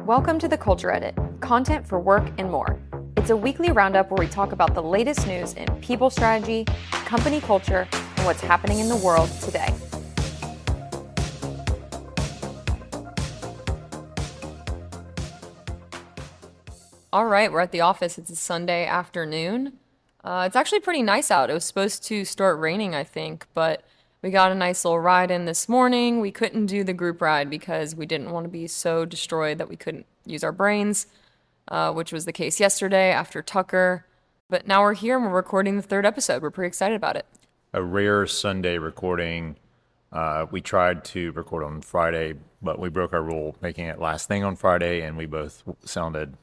Welcome to the Culture Edit, content for work and more. It's a weekly roundup where we talk about the latest news in people strategy, company culture, and what's happening in the world today. All right, we're at the office. It's a Sunday afternoon. It's actually pretty nice out. It was supposed to start raining, I think, but we got a nice little ride in this morning. We couldn't do the group ride because we didn't want to be so destroyed that we couldn't use our brains, which was the case yesterday after Tucker. But now we're here and we're recording the third episode. We're pretty excited about it. A rare Sunday recording. We tried to record on Friday, but we broke our rule making it last thing on Friday, and we both sounded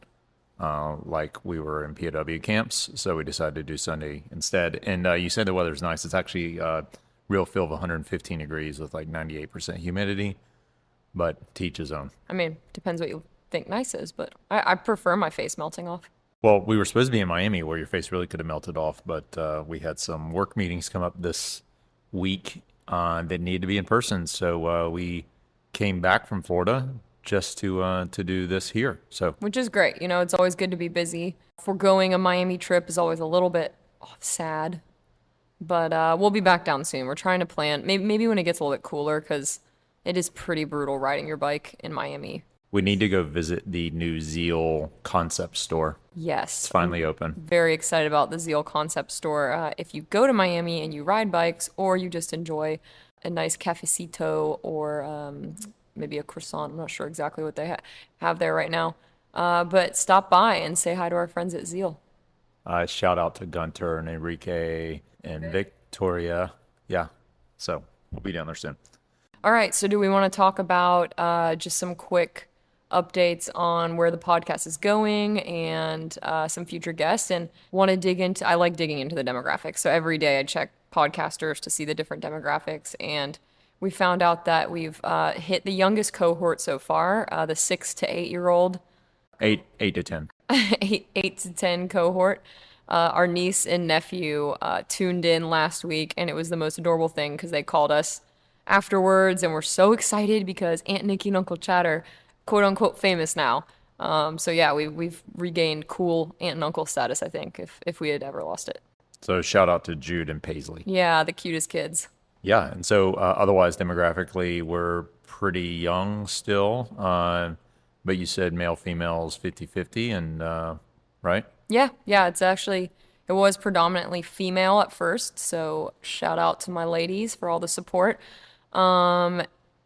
like we were in POW camps, so we decided to do Sunday instead. And you said the weather's nice. It's actually real feel of 115 degrees with like 98% humidity, but to each his own. I mean, depends what you think nice is, but I prefer my face melting off. Well, we were supposed to be in Miami where your face really could have melted off, but we had some work meetings come up this week that needed to be in person, so we came back from Florida just to do this here. So, which is great. You know, it's always good to be busy. Foregoing a Miami trip is always a little bit sad, but we'll be back down soon. We're trying to plan maybe when it gets a little bit cooler, because it is pretty brutal riding your bike in Miami. We need to go visit the new Zeal concept store. Yes. It's finally open. Very excited about the Zeal concept store. If you go to Miami and you ride bikes, or you just enjoy a nice cafecito or maybe a croissant. I'm not sure exactly what they have there right now. But stop by and say hi to our friends at Zeal. Shout out to Gunter and Enrique and Victoria. Yeah, so we'll be down there soon. All right, so do we want to talk about just some quick updates on where the podcast is going and some future guests, and want to dig into, I like digging into the demographics. So every day I check podcasters to see the different demographics, and we found out that we've hit the youngest cohort so far, the 6 to 8 year old. 8 to 10. 8 to 10 cohort. Our niece and nephew tuned in last week, and it was the most adorable thing because they called us afterwards and we're so excited because Aunt Nikki and Uncle Chad are quote unquote famous now. So yeah, we've regained cool aunt and uncle status, I think, if we had ever lost it. So shout out to Jude and Paisley. Yeah, the cutest kids. Yeah, and so otherwise demographically we're pretty young still, but you said male females 50-50, and right? Yeah, it was predominantly female at first, so shout out to my ladies for all the support. But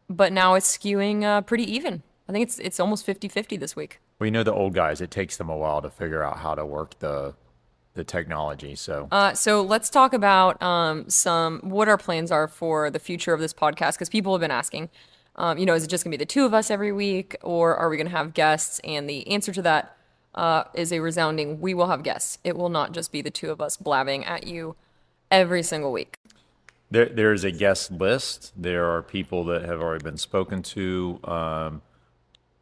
now it's skewing pretty even. I think it's almost 50-50 this week. Well, you know, the old guys, it takes them a while to figure out how to work the technology. So let's talk about what our plans are for the future of this podcast, because people have been asking, is it just gonna be the two of us every week, or are we gonna have guests? And the answer to that is a resounding: we will have guests. It will not just be the two of us blabbing at you every single week. There's a guest list. There are people that have already been spoken to.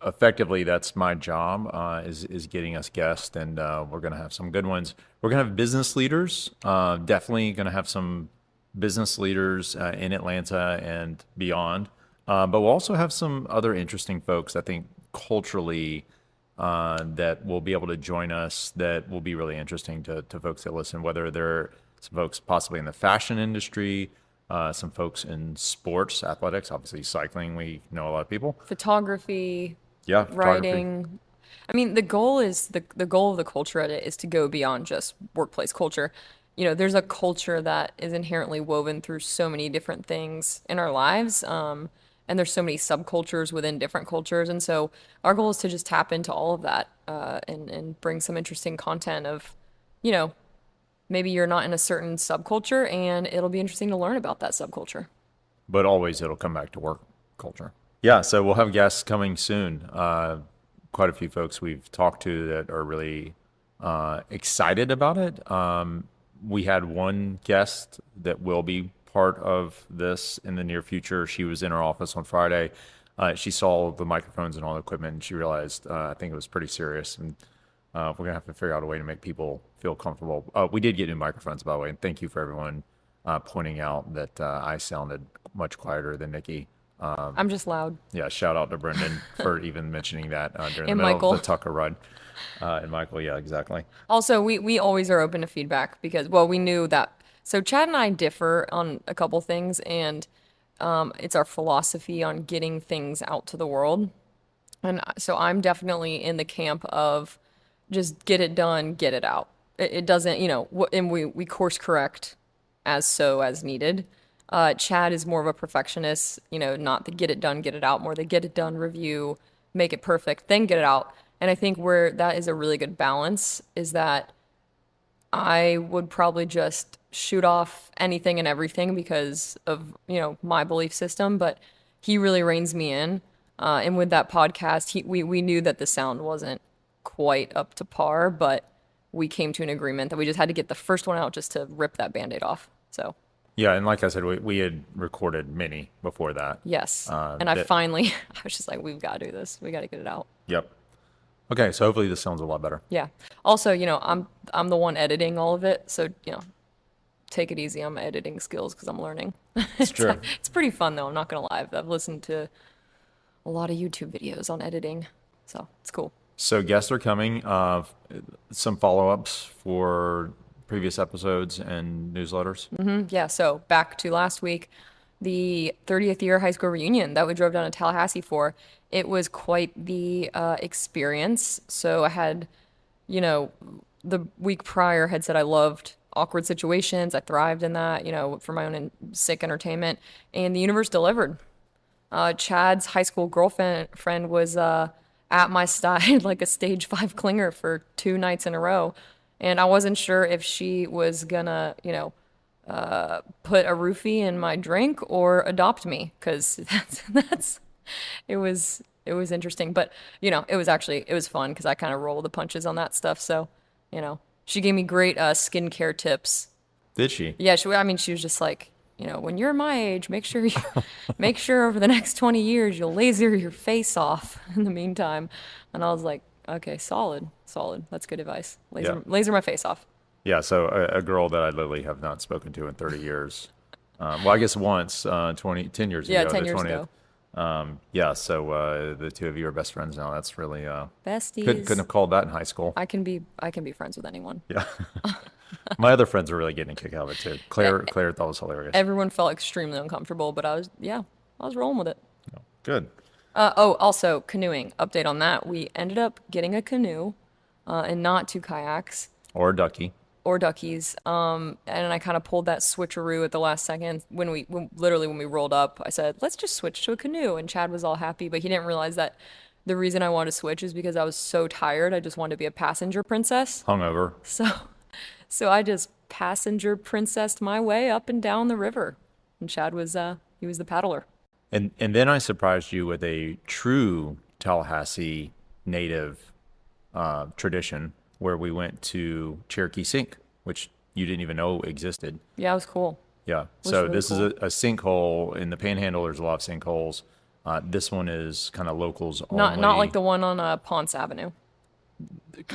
Effectively, that's my job, is getting us guests, and we're going to have some good ones. We're going to have business leaders, definitely going to have some business leaders in Atlanta and beyond. But we'll also have some other interesting folks, I think, culturally, that will be able to join us, that will be really interesting to folks that listen, whether they're some folks possibly in the fashion industry, some folks in sports, athletics, obviously cycling, we know a lot of people. Photography. Yeah, writing. I mean, the goal of the Culture Edit is to go beyond just workplace culture. You know, there's a culture that is inherently woven through so many different things in our lives, and there's so many subcultures within different cultures, and so our goal is to just tap into all of that and bring some interesting content of, maybe you're not in a certain subculture, and it'll be interesting to learn about that subculture. But always it'll come back to work culture. Yeah, so we'll have guests coming soon. Quite a few folks we've talked to that are really excited about it. We had one guest that will be part of this in the near future. She was in our office on Friday. She saw the microphones and all the equipment, and she realized I think it was pretty serious. And we're going to have to figure out a way to make people feel comfortable. We did get new microphones, by the way, and thank you for everyone pointing out that I sounded much quieter than Nikki. I'm just loud. Yeah, shout out to Brendan for even mentioning that during the And middle of the Michael. Tucker run. And Michael, yeah, exactly. Also, we always are open to feedback because, well, we knew that. So Chad and I differ on a couple things, and it's our philosophy on getting things out to the world. And so I'm definitely in the camp of just get it done, get it out. It doesn't, and we course correct as needed. Chad is more of a perfectionist, not the get it done, get it out, more the get it done, review, make it perfect, then get it out. And I think where that is a really good balance is that I would probably just shoot off anything and everything because of, my belief system, but he really reins me in. And with that podcast, we knew that the sound wasn't quite up to par, but we came to an agreement that we just had to get the first one out just to rip that band-aid off. So, Yeah, and like I said, we had recorded many before that. yes. And I That finally, I was just like, we've got to do this. We got to get it out. Yep. Okay, so hopefully this sounds a lot better. Yeah. Also, I'm the one editing all of it, so, take it easy on my editing skills because I'm learning. It's true. It's pretty fun though. I'm not gonna lie. I've listened to a lot of YouTube videos on editing, so it's cool. So guests are coming. Some follow-ups for previous episodes and newsletters. Yeah. So back to last week, the 30th year high school reunion that we drove down to Tallahassee for. It was quite the experience. So I had, the week prior had said I loved awkward situations. I thrived in that, for my own sick entertainment, and the universe delivered. Chad's high school girlfriend was at my side like a stage 5 clinger for 2 nights in a row. And I wasn't sure if she was gonna, put a roofie in my drink or adopt me because that's it was interesting. But, it was fun because I kind of roll the punches on that stuff. So, she gave me great skincare tips. Did she? Yeah, she was just like, when you're my age, make sure over the next 20 years you'll laser your face off in the meantime. And I was like, okay, solid. That's good advice. Yeah. Laser my face off. Yeah, so a girl that I literally have not spoken to in 30 years. Well, I guess once, 10 years Yeah, ago. 10 the years 20th. ago. Yeah, so the two of you are best friends now. That's really Besties. couldn't have called that in high school. I can be friends with anyone. Yeah. My other friends are really getting a kick out of it too. Claire thought it was hilarious. Everyone felt extremely uncomfortable, but I was rolling with it. Good. Also canoeing. Update on that. We ended up getting a canoe, and not 2 kayaks. Or ducky. Or duckies. And I kind of pulled that switcheroo at the last second when we rolled up. I said, let's just switch to a canoe. And Chad was all happy, but he didn't realize that the reason I wanted to switch is because I was so tired. I just wanted to be a passenger princess. Hungover. So I just passenger princessed my way up and down the river. And Chad was, he was the paddler. And then I surprised you with a true Tallahassee native tradition where we went to Cherokee Sink, which you didn't even know existed. Yeah, it was cool. Yeah. Was So really this cool. is a sinkhole in the Panhandle. There's a lot of sinkholes. This one is kind of locals only. Not like the one on Ponce Avenue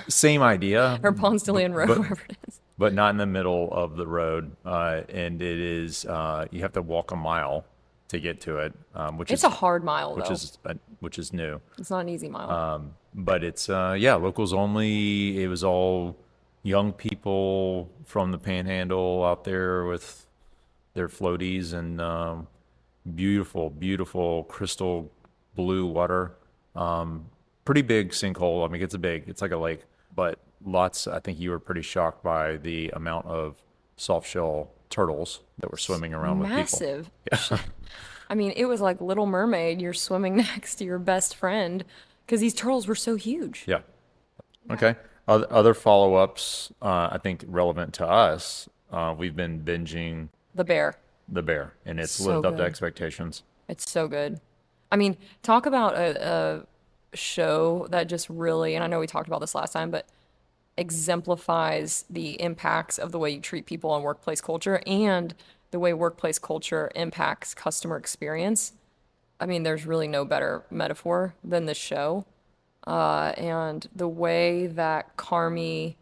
Same idea, or Ponce de Leon Road, but wherever it is. but not in the middle of the road. And it is you have to walk a mile to get to it, which It's is a hard mile though. which is new. It's not an easy mile. But it's yeah, locals only. It was all young people from the Panhandle out there with their floaties and beautiful, beautiful crystal blue water. Pretty big sinkhole. I mean, it's like a lake, but lots. I think you were pretty shocked by the amount of soft shell turtles that were swimming around with people. Massive. I mean, it was like Little Mermaid. You're swimming next to your best friend because these turtles were so huge. Yeah. Okay. Other follow-ups, I think relevant to us. We've been binging The Bear. The Bear, and it's So lived up to good. expectations. It's so good. I mean, talk about a show that just really, and I know we talked about this last time, but exemplifies the impacts of the way you treat people in workplace culture and the way workplace culture impacts customer experience. I mean, there's really no better metaphor than this show. And the way that Carmi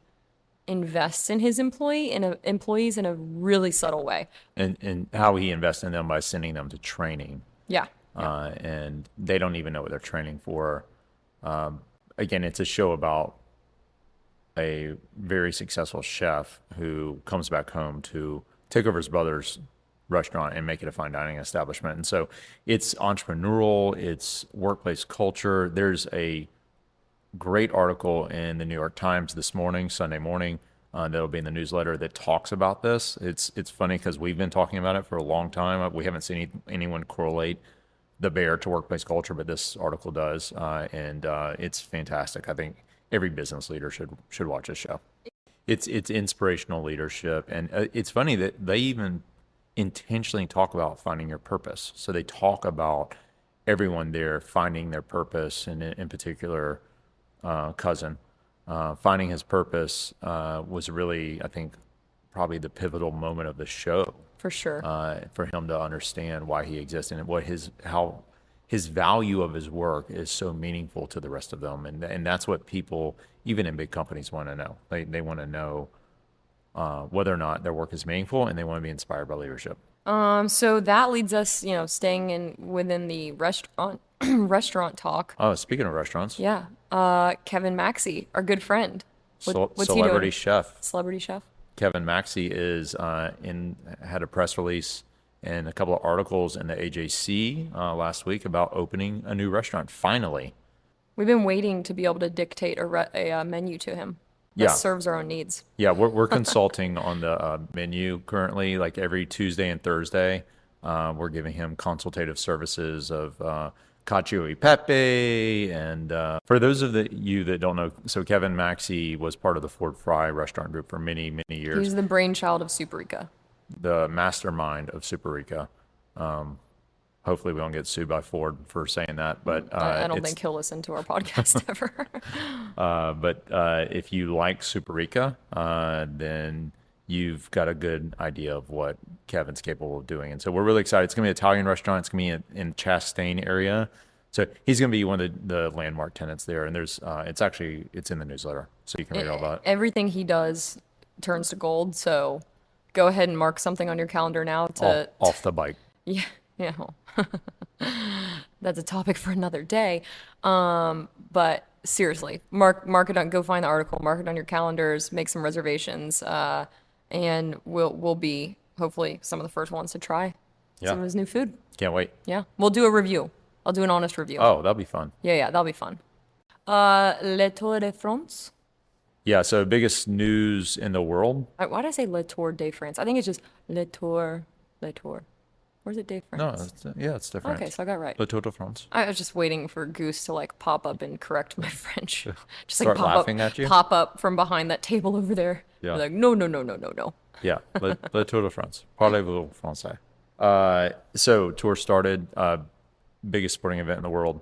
invests in his employees in a really subtle way. And how he invests in them by sending them to training. Yeah. Yeah. and they don't even know what they're training for. Again, it's a show about a very successful chef who comes back home to take over his brother's restaurant and make it a fine dining establishment. And so it's entrepreneurial, it's workplace culture. There's a great article in the New York Times this morning, Sunday morning, that'll be in the newsletter that talks about this. It's funny because we've been talking about it for a long time. We haven't seen anyone correlate the bear to workplace culture, but this article does, and it's fantastic. I think every business leader should watch this show. It's inspirational leadership, and it's funny that they even intentionally talk about finding your purpose. So they talk about everyone there finding their purpose, and in particular, cousin finding his purpose was really, I think, probably the pivotal moment of the show For sure. for him to understand why he exists and what how his value of his work is so meaningful to the rest of them, and that's what people, even in big companies, want to know. They want to know whether or not their work is meaningful, and they want to be inspired by leadership. So that leads us, staying within the restaurant restaurant talk. Oh, speaking of restaurants, Yeah. Kevin Maxey, our good friend. What's he celebrity doing? chef Celebrity chef. Kevin Maxey is had a press release and a couple of articles in the AJC last week about opening a new restaurant. Finally, We've been waiting to be able to dictate a menu to him that yeah, serves our own needs. yeah. We're consulting on the menu currently. Like every Tuesday and Thursday, we're giving him consultative services of cacio e pepe. And for those of you that don't know, so Kevin Maxey was part of the Ford Fry restaurant group for many, many years. He's the brainchild of Superica. The mastermind of Superica. Hopefully, we don't get sued by Ford for saying that, but I don't think he'll listen to our podcast ever. if you like Superica, then you've got a good idea of what Kevin's capable of doing. And so we're really excited. It's going to be an Italian restaurant. It's going to be in Chastain area. So he's going to be one of the landmark tenants there. And there's it's in the newsletter, so you can read all about it. Everything he does turns to gold. So go ahead and mark something on your calendar now to Off the bike. Yeah, yeah. That's a topic for another day. But seriously, mark it on. Go find the article. Mark it on your calendars. Make some reservations. And we'll be hopefully some of the first ones to try some of his new food. Can't wait. Yeah, we'll do a review. I'll do an honest review. Oh, that'll be fun. Yeah, that'll be fun. Le Tour de France. Yeah, so biggest news in the world. Why did I say Le Tour de France? I think it's just Le Tour. Or is it de No, France? it's different. Okay, so I got it right. Le Tour de France. I was just waiting for Goose to like pop up and correct my French. Just Start like laughing at you? pop up from behind that table over there. Yeah. Be like, no, no, no, no, no, no. Yeah, Le Tour de France. Parlez-vous français? So tour started, biggest sporting event in the world,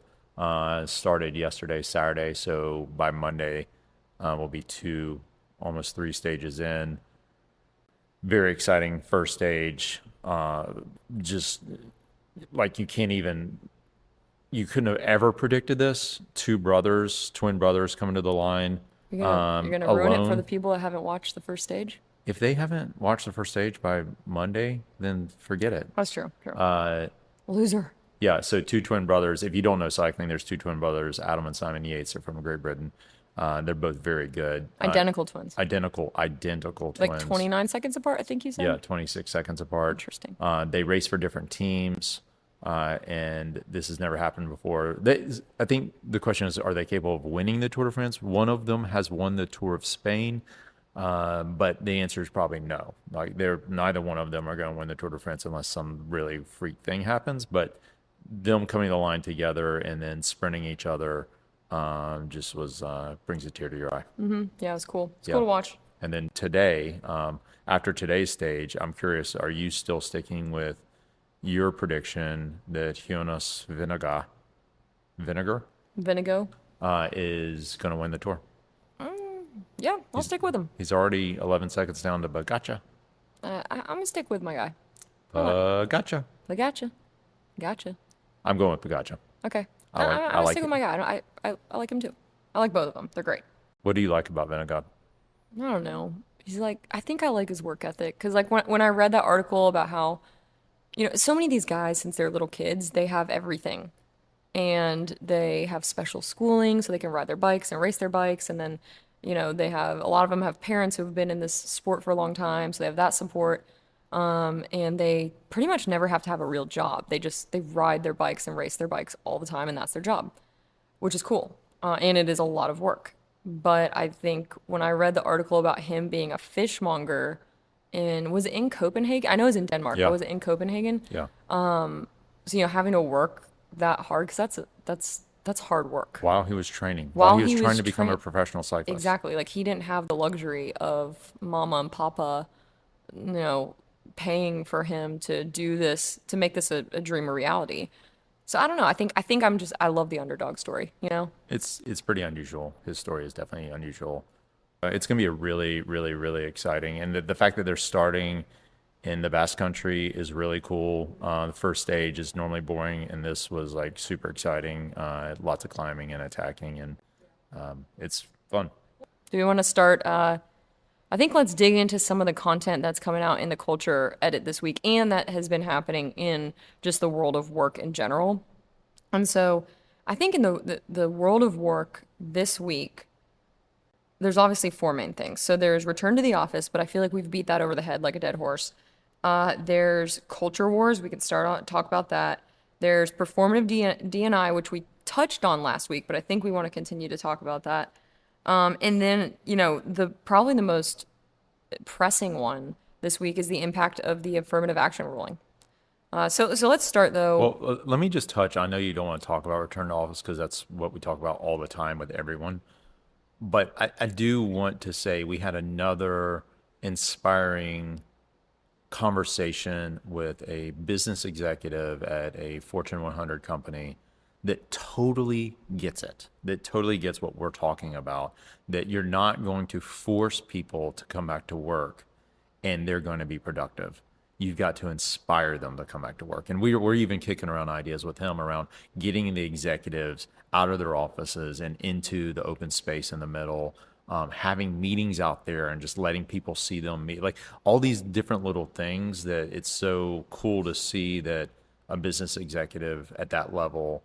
started yesterday, Saturday. So by Monday, we'll be almost 3 stages in. Very exciting first stage. Just like you couldn't have ever predicted this. Twin brothers coming to the line. You're gonna ruin it for alone. the people that haven't watched the first stage. If they haven't watched the first stage by Monday, then forget it. That's true. Loser. Yeah, so 2 twin brothers. If you don't know cycling, there's 2 twin brothers, Adam and Simon Yates. They're from Great Britain. They're both very good. Identical twins. Identical twins. Like 29 seconds apart, I think you said? Yeah, 26 seconds apart. Interesting. They race for different teams, and this has never happened before. I think the question is, are they capable of winning the Tour de France? One of them has won the Tour of Spain, but the answer is probably no. Like neither one of them are going to win the Tour de France unless some really freak thing happens. But them coming to the line together and then sprinting each other just brings a tear to your eye. Yeah, it was cool. It's Yeah. cool to watch. And then today, after today's stage, I'm curious, are you still sticking with your prediction that Jonas Vinegar Vinigo. is going to win the Tour? Yeah, I'll stick with him. He's already 11 seconds down to Bagacha. I'm gonna stick with my guy. Bagacha. I gotcha. I'm going with Bagacha. Okay. I I'll like stick it. with my guy. I like him too. I like both of them. They're great. What do you like about Vinegar? I don't know. He's like, I think I like his work ethic. Because, like, when I read that article about how So many of these guys, since they're little kids, they have everything. And they have special schooling so they can ride their bikes and race their bikes. And then, they have a lot of them have parents who have been in this sport for a long time, so they have that support. And they pretty much never have to have a real job. They ride their bikes and race their bikes all the time, and that's their job, which is cool. And it is a lot of work. But I think when I read the article about him being a fishmonger was it in Copenhagen? I know it was in Denmark, but Yeah, was it in Copenhagen? yeah. So, having to work that hard, because that's hard work. While he was training, while While he was he trying was to become a train professional cyclist. Exactly, like he didn't have the luxury of mama and papa, you know, paying for him to do this, to make this a dream a reality. So I don't know. I think I love the underdog story. It's pretty unusual. His story is definitely unusual. It's going to be a really, really, really exciting. And the fact that they're starting in the Basque Country is really cool. The first stage is normally boring, and this was like super exciting. Lots of climbing and attacking, and it's fun. Do we want to start? I think let's dig into some of the content that's coming out in the culture edit this week and that has been happening in just the world of work in general. And so I think in the world of work this week, there's obviously four main things. So there's return to the office, but I feel like we've beat that over the head like a dead horse. There's culture wars. We can talk about that. There's performative D&I, which we touched on last week, but I think we want to continue to talk about that. And then, probably the most pressing one this week is the impact of the affirmative action ruling. So let's start though. Well, let me just touch. I know you don't want to talk about return to office because that's what we talk about all the time with everyone. But I do want to say we had another inspiring conversation with a business executive at a Fortune 100 company that totally gets it, that totally gets what we're talking about, that you're not going to force people to come back to work and they're going to be productive. You've got to inspire them to come back to work. And we're even kicking around ideas with him around getting the executives out of their offices and into the open space in the middle, having meetings out there and just letting people see them meet. Like all these different little things that it's so cool to see that a business executive at that level,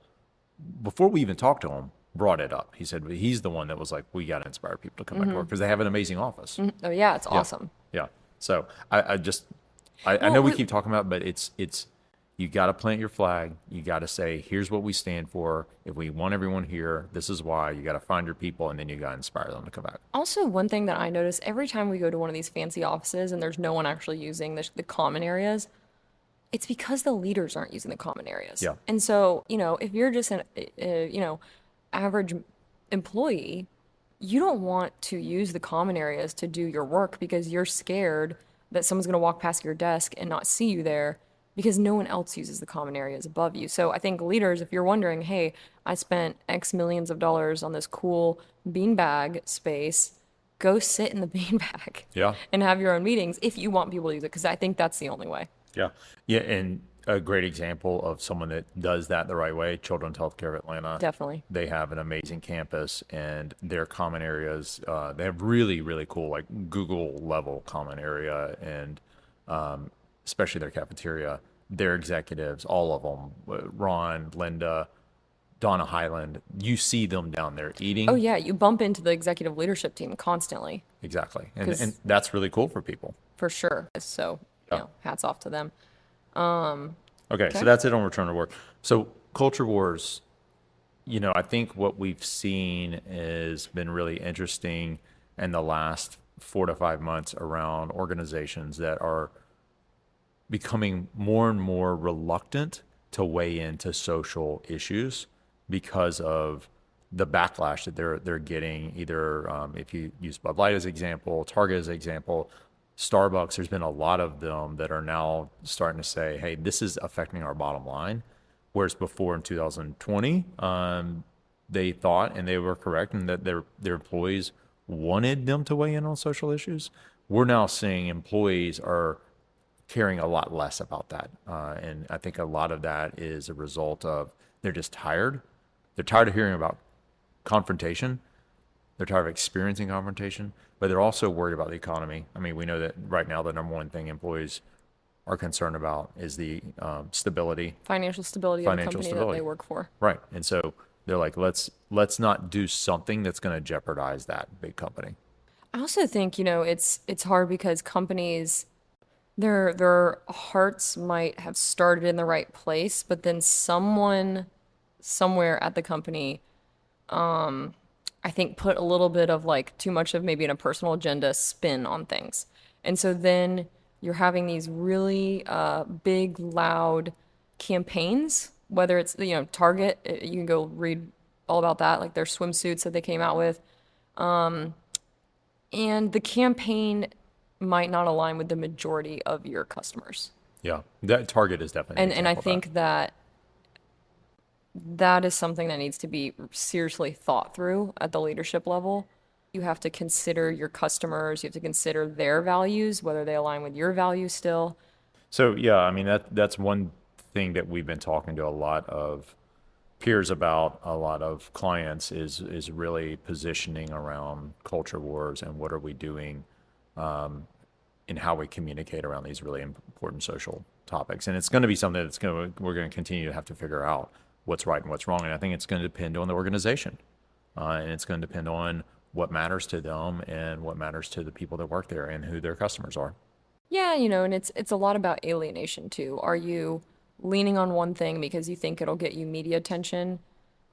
before we even talked to him, brought it up. He said he's the one that was like, we got to inspire people to come back to work because they have an amazing office. Oh yeah, it's Yeah. awesome. Yeah. So I Well, know we keep talking about, but it's you got to plant your flag. You got to say, here's what we stand for. If we want everyone here, this is why. You got to find your people, and then you got to inspire them to come back. Also, one thing that I notice every time we go to one of these fancy offices and there's no one actually using the common areas, it's because the leaders aren't using the common areas. Yeah. And so, if you're just an, average employee, you don't want to use the common areas to do your work because you're scared that someone's going to walk past your desk and not see you there because no one else uses the common areas above you. So I think leaders, if you're wondering, hey, I spent X millions of dollars on this cool beanbag space, go sit in the beanbag Yeah. and have your own meetings if you want people to use it, because I think that's the only way. Yeah. Yeah. And a great example of someone that does that the right way, Children's Healthcare of Atlanta. Definitely. They have an amazing campus and their common areas, they have really, really cool, like Google level common area and especially their cafeteria, their executives, all of them, Ron, Linda, Donna Highland, you see them down there Oh eating. yeah, you bump into the executive leadership team constantly, Exactly. And because that's really cool for people. for sure. So, Yeah. hats off to them. Okay, so Okay. that's it on return to work. So culture wars, I think what we've seen has been really interesting in the last 4 to 5 months around organizations that are becoming more and more reluctant to weigh into social issues because of the backlash that they're getting. Either if you use Bud Light as an example, Target as an example, Starbucks, there's been a lot of them that are now starting to say, hey, this is affecting our bottom line. Whereas before in 2020, they thought, and they were correct, and that their employees wanted them to weigh in on social issues. We're now seeing employees are caring a lot less about that. And I think a lot of that is a result of they're just tired. They're tired of hearing about confrontation. They're tired of experiencing confrontation, but they're also worried about the economy. I mean, we know that right now the number one thing employees are concerned about is the stability, Financial stability of the financial company that they stability. work for. Right. And so they're like, let's not do something that's going to jeopardize that big company. I also think, it's hard because companies, their hearts might have started in the right place, but then someone somewhere at the company, I think, put a little bit of like too much of maybe in a personal agenda spin on things. And so then you're having these really big, loud campaigns, whether it's, Target, you can go read all about that, like their swimsuits that they came out with. And the campaign might not align with the majority of your customers. Yeah. That Target is definitely an And I example of that. think that that is something that needs to be seriously thought through at the leadership level. You have to consider your customers, you have to consider their values, whether they align with your values still. So yeah, I mean that's one thing that we've been talking to a lot of peers about, a lot of clients is really positioning around culture wars and what are we doing in how we communicate around these really important social topics. And it's going to be something we're going to continue to have to figure out what's right and what's wrong. And I think it's going to depend on the organization, and it's going to depend on what matters to them and what matters to the people that work there and who their customers are. Yeah, and it's a lot about alienation too. Are you leaning on one thing because you think it'll get you media attention,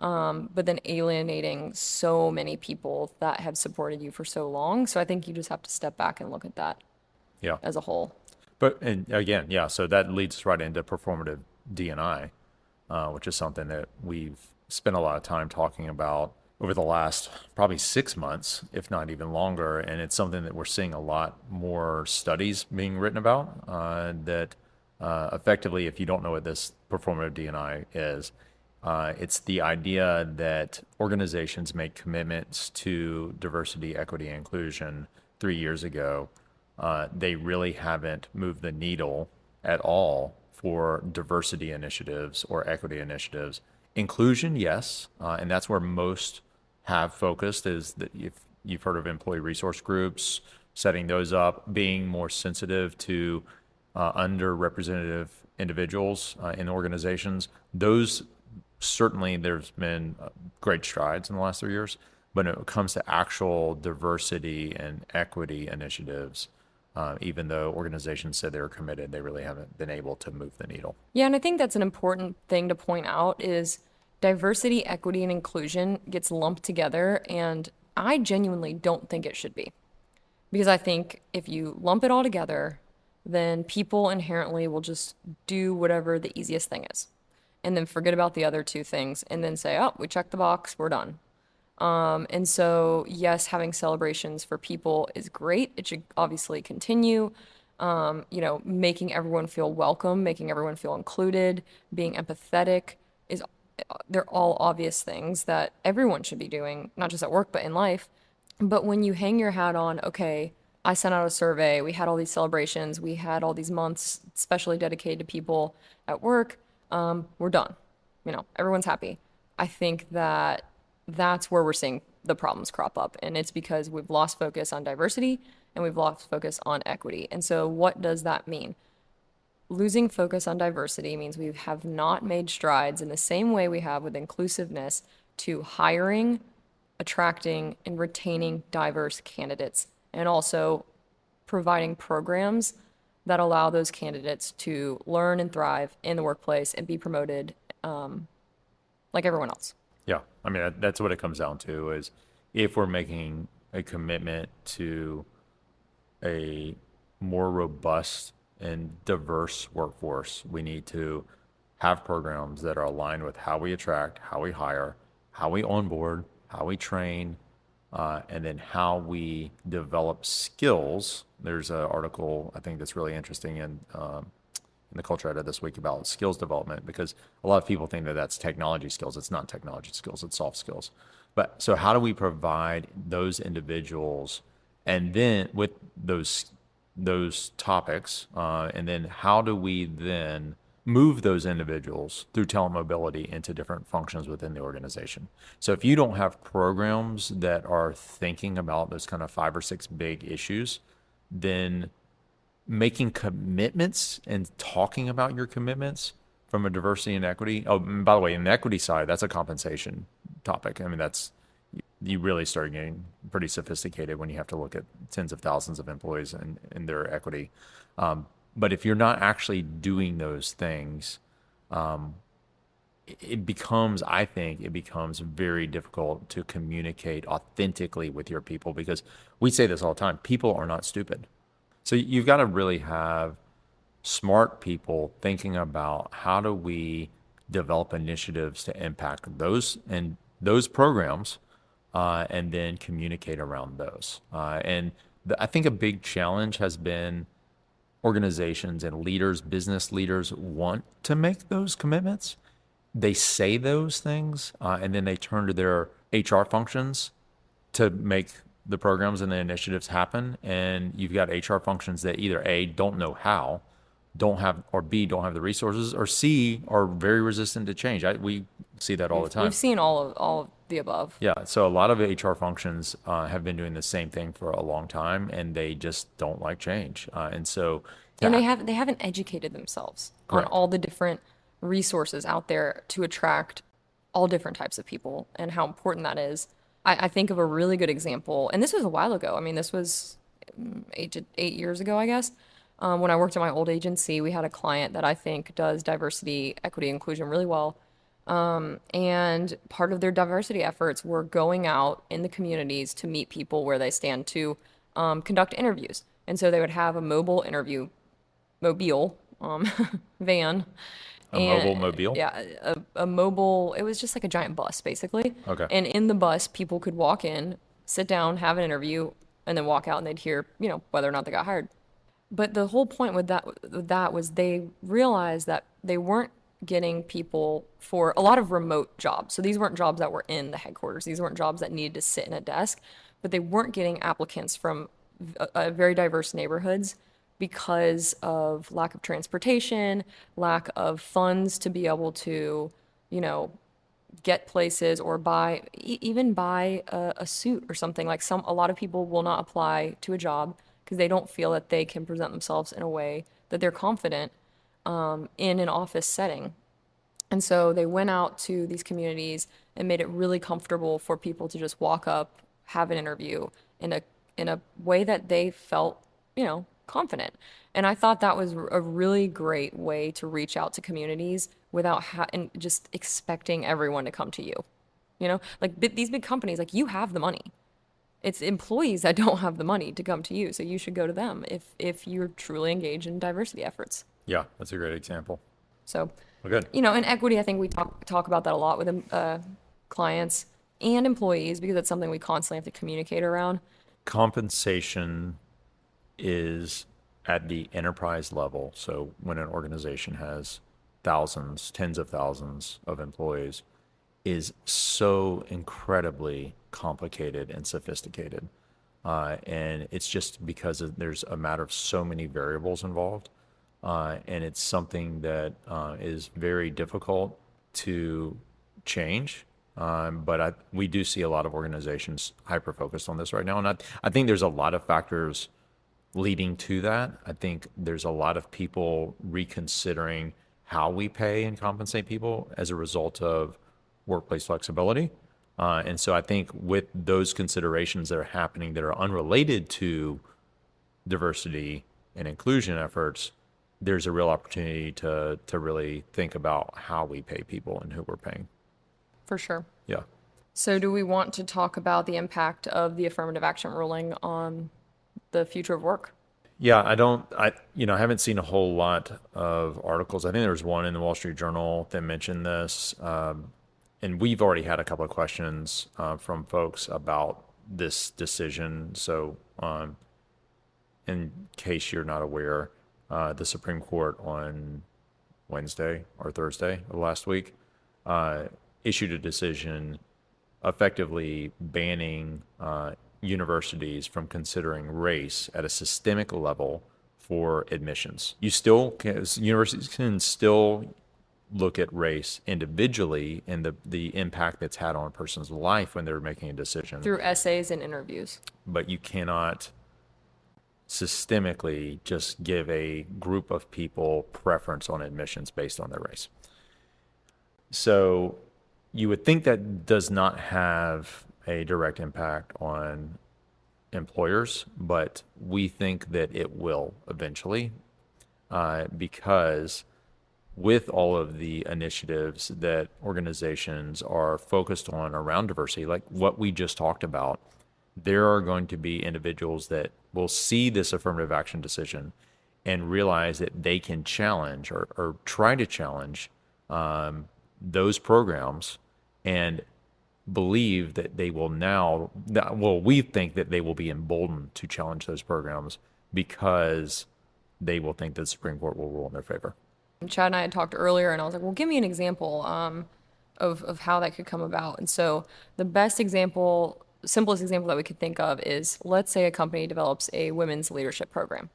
but then alienating so many people that have supported you for so long? So I think you just have to step back and look at that Yeah. as a whole. But and again, yeah, so that leads us right into performative D&I, which is something that we've spent a lot of time talking about over the last probably 6 months, if not even longer. And it's something that we're seeing a lot more studies being written about. That effectively, if you don't know what this performative D&I is, it's the idea that organizations make commitments to diversity, equity, and inclusion 3 years ago. They really haven't moved the needle at all for diversity initiatives or equity initiatives. Inclusion, yes, and that's where most have focused. Is that if you've heard of employee resource groups, setting those up, being more sensitive to underrepresented individuals in organizations. Those certainly there's been great strides in the last 3 years, but when it comes to actual diversity and equity initiatives, even though organizations said they're committed, they really haven't been able to move the needle. Yeah, and I think that's an important thing to point out is diversity, equity, and inclusion gets lumped together, and I genuinely don't think it should be. Because I think if you lump it all together, then people inherently will just do whatever the easiest thing is. And then forget about the other two things and then say, oh, we checked the box, we're done. And so, yes, having celebrations for people is great. It should obviously continue. Making everyone feel welcome, making everyone feel included, being empathetic is they're all obvious things that everyone should be doing, not just at work, but in life. But when you hang your hat on, okay, I sent out a survey, we had all these celebrations, we had all these months specially dedicated to people at work, we're done. Everyone's happy. I think that that's where we're seeing the problems crop up. And it's because we've lost focus on diversity and we've lost focus on equity. And so what does that mean? Losing focus on diversity means we have not made strides in the same way we have with inclusiveness to hiring, attracting, and retaining diverse candidates, and also providing programs that allow those candidates to learn and thrive in the workplace and be promoted like everyone else. Yeah, I mean that's what it comes down to is if we're making a commitment to a more robust and diverse workforce, we need to have programs that are aligned with how we attract, how we hire, how we onboard, how we train, and then how we develop skills. There's an article I think that's really interesting in the culture edit this week about skills development because a lot of people think that that's technology skills. It's not technology skills, it's soft skills. But so how do we provide those individuals and then with those topics, and then how do we then move those individuals through talent mobility into different functions within the organization? So if you don't have programs that are thinking about those kind of 5 or 6 big issues, then making commitments and talking about your commitments from a diversity and equity. Oh, and by the way, in the equity side, that's a compensation topic. I mean, that's you really start getting pretty sophisticated when you have to look at tens of thousands of employees and their equity. But if you're not actually doing those things, it becomes, I think, it becomes very difficult to communicate authentically with your people because we say this all the time: people are not stupid. So you've got to really have smart people thinking about how do we develop initiatives to impact those programs, and then communicate around those. I think a big challenge has been organizations and leaders, business leaders want to make those commitments. They say those things, and then they turn to their HR functions to make the programs and the initiatives happen. And you've got HR functions that either A, don't know how, don't have, or B, don't have the resources, or C, are very resistant to change. We see that all the We've time. seen all of the above. Yeah, so a lot of HR functions have been doing the same thing for a long time, and they just don't like change. And so, And that, they haven't educated themselves on correct. all the different resources out there to attract all different types of people and how important that is. I think of a really good example, and this was a while ago. I mean, this was 8 years ago, I guess. When I worked at my old agency, we had a client that I think does diversity, equity, inclusion really well. And part of their diversity efforts were going out in the communities to meet people where they stand to conduct interviews. And so they would have a mobile van, A and mobile mobile. yeah, a mobile, it was just like a giant bus basically. Okay. And in the bus, people could walk in, sit down, have an interview, and then walk out and they'd hear, whether or not they got hired. But the whole point with that was they realized that they weren't getting people for a lot of remote jobs. So these weren't jobs that were in the headquarters. These weren't jobs that needed to sit in a desk, but they weren't getting applicants from very diverse neighborhoods because of lack of transportation, lack of funds to be able to, you know, get places or even buy a suit or something. Like a lot of people will not apply to a job because they don't feel that they can present themselves in a way that they're confident in an office setting. And so they went out to these communities and made it really comfortable for people to just walk up, have an interview in a way that they felt, confident. And I thought that was a really great way to reach out to communities without and just expecting everyone to come to you. Like these big companies, like you have the money. It's employees that don't have the money to come to you, so you should go to them if you're truly engaged in diversity efforts. Yeah, that's a great example. So, Well, good. in equity, I think we talk about that a lot with clients and employees because it's something we constantly have to communicate around. Compensation is at the enterprise level. So when an organization has thousands, tens of thousands of employees, is so incredibly complicated and sophisticated. And it's just because there's a matter of so many variables involved. And it's something that is very difficult to change. But we do see a lot of organizations hyper focused on this right now. And I think there's a lot of factors leading to that. I think there's a lot of people reconsidering how we pay and compensate people as a result of workplace flexibility. And so I think with those considerations that are happening that are unrelated to diversity and inclusion efforts, there's a real opportunity to really think about how we pay people and who we're paying. For sure. Yeah. So, do we want to talk about the impact of the affirmative action ruling on the future of work? Yeah, I haven't seen a whole lot of articles. I think there was one in the Wall Street Journal that mentioned this. And we've already had a couple of questions from folks about this decision. So, in case you're not aware, the Supreme Court on Wednesday or Thursday of last week issued a decision effectively banning universities from considering race at a systemic level for admissions. Universities can still look at race individually and the impact that's had on a person's life when they're making a decision. Through essays and interviews. But you cannot systemically just give a group of people preference on admissions based on their race. So you would think that does not have a direct impact on employers, but we think that it will eventually, because with all of the initiatives that organizations are focused on around diversity, like what we just talked about, there are going to be individuals that will see this affirmative action decision and realize that they can challenge or try to challenge those programs and believe that they will now, well, we think that they will be emboldened to challenge those programs because they will think that the Supreme Court will rule in their favor. Chad and I had talked earlier, and I was like, well, give me an example of how that could come about. And so the best example, simplest example that we could think of is, let's say a company develops a women's leadership program.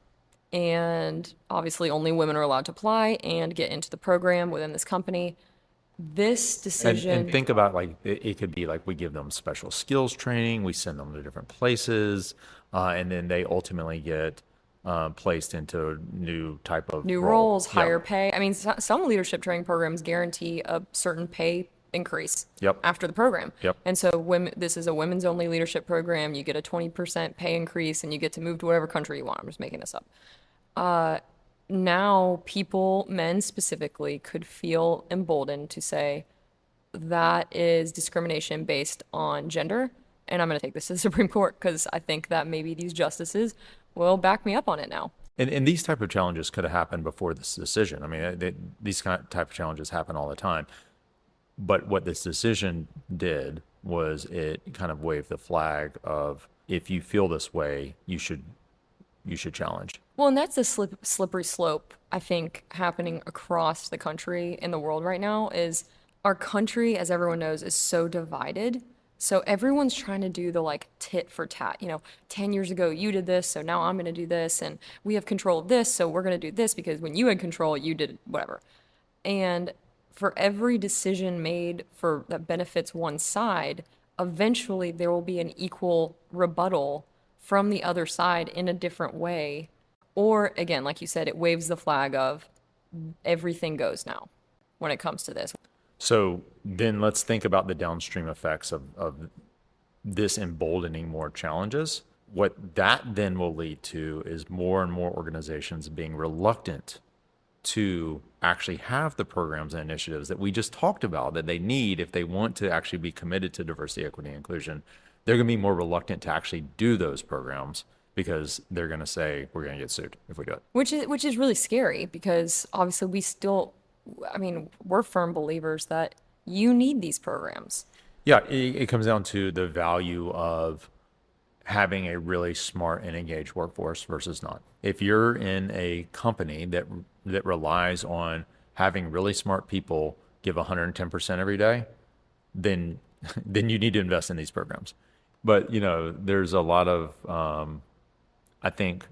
And obviously only women are allowed to apply and get into the program within this company. This And decision, think about like it could be like we give them special skills training, we send them to different places, and then they ultimately get placed into a new type of new role. roles, higher Yep. pay. I mean, some leadership training programs guarantee a certain pay increase Yep. after the program. Yep. And so women, this is a women's only leadership program. You get a 20% pay increase and you get to move to whatever country you want. I'm just making this up. Now people, men specifically, could feel emboldened to say that is discrimination based on gender. And I'm going to take this to the Supreme Court because I think that maybe these justices will back me up on it now. And these type of challenges could have happened before this decision. I mean, these kind of type of challenges happen all the time. But what this decision did was it kind of waved the flag of if you feel this way, you should challenge. Well, and that's a slippery slope, I think, happening across the country in the world right now is our country, as everyone knows, is so divided. So everyone's trying to do the like tit for tat. 10 years ago you did this, so now I'm going to do this, and we have control of this, so we're going to do this because when you had control, you did whatever. And for every decision made for that benefits one side, eventually there will be an equal rebuttal from the other side in a different way. Or again, like you said, it waves the flag of everything goes now when it comes to this. So then let's think about the downstream effects of this emboldening more challenges. What that then will lead to is more and more organizations being reluctant to actually have the programs and initiatives that we just talked about that they need if they want to actually be committed to diversity, equity, and inclusion. They're going to be more reluctant to actually do those programs because they're going to say we're going to get sued if we do it. Which is really scary because obviously I mean, we're firm believers that you need these programs. Yeah, it comes down to the value of having a really smart and engaged workforce versus not. If you're in a company that relies on having really smart people give 110% every day, then then you need to invest in these programs. But there's a lot of I think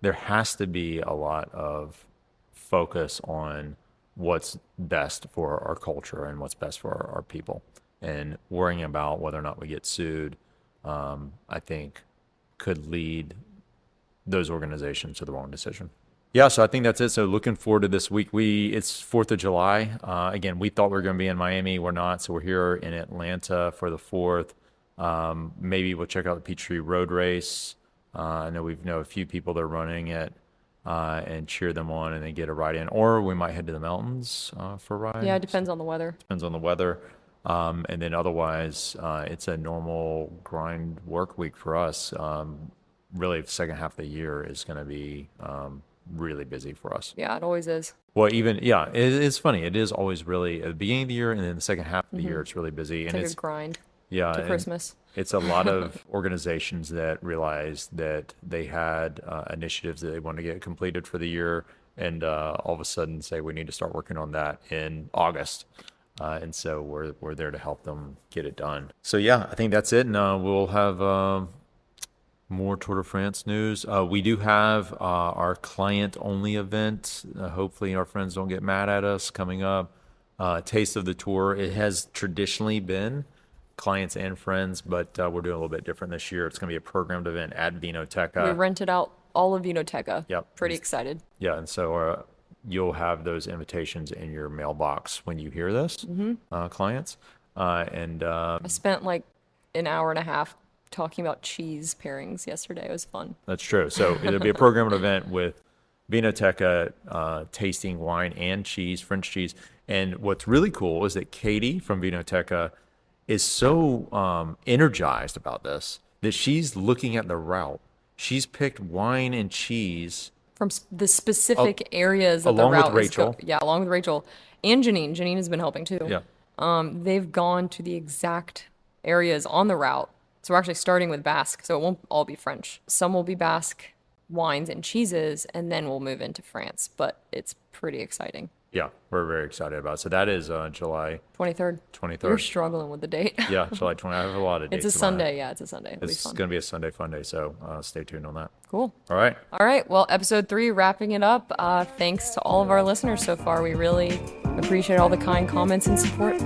there has to be a lot of focus on what's best for our culture and what's best for our people. And worrying about whether or not we get sued, I think, could lead those organizations to the wrong decision. Yeah, so I think that's it. So looking forward to this week. It's 4th of July. Again, we thought we were going to be in Miami. We're not. So we're here in Atlanta for the 4th. Maybe we'll check out the Peachtree Road Race. I know we know a few people that are running it and cheer them on and then get a ride in. Or we might head to the mountains for a ride. Yeah, it depends on the weather. Depends on the weather. And then otherwise, it's a normal grind work week for us. Really, the second half of the year is going to be really busy for us. Yeah, it always is. Well, it's funny. It is always really at the beginning of the year and then the second half of the year, it's really busy. It's And like a grind yeah, to and Christmas. it's a lot of organizations that realized that they had initiatives that they wanted to get completed for the year, and all of a sudden say we need to start working on that in August. And so we're there to help them get it done. So yeah, I think that's it. And we'll have more Tour de France news. We do have our client-only event. Hopefully our friends don't get mad at us coming up. Taste of the Tour. It has traditionally been clients and friends, but we're doing a little bit different this year. It's going to be a programmed event at We Vinoteca. rented out all of Vinoteca. Yep. Pretty excited. Yeah, and so you'll have those invitations in your mailbox when you hear this, clients. And I spent like an hour and a half talking about cheese pairings yesterday. It was fun. That's true. So it'll be a programmed event with Vinoteca tasting wine and cheese, French cheese. And what's really cool is that Katie from Vinoteca is so energized about this that she's looking at the route. She's picked wine and cheese From the specific areas that the along with route Rachel. yeah, along with Rachel and Janine. Janine has been helping too. Yeah. They've gone to the exact areas on the route. So we're actually starting with Basque, so it won't all be French. Some will be Basque wines and cheeses, and then we'll move into France. But it's pretty exciting. Yeah, we're very excited about it. So that is July 23rd. 23rd. You're struggling with the date. Yeah, July 20th. I have a lot of dates. It's a in mind. Sunday. Yeah, it's a Sunday. It'll be It's fun. going to be a Sunday fun day, so stay tuned on that. Cool. All right. All right. Well, episode 3, wrapping it up. Thanks to all of our listeners so far. We really appreciate all the kind comments and support.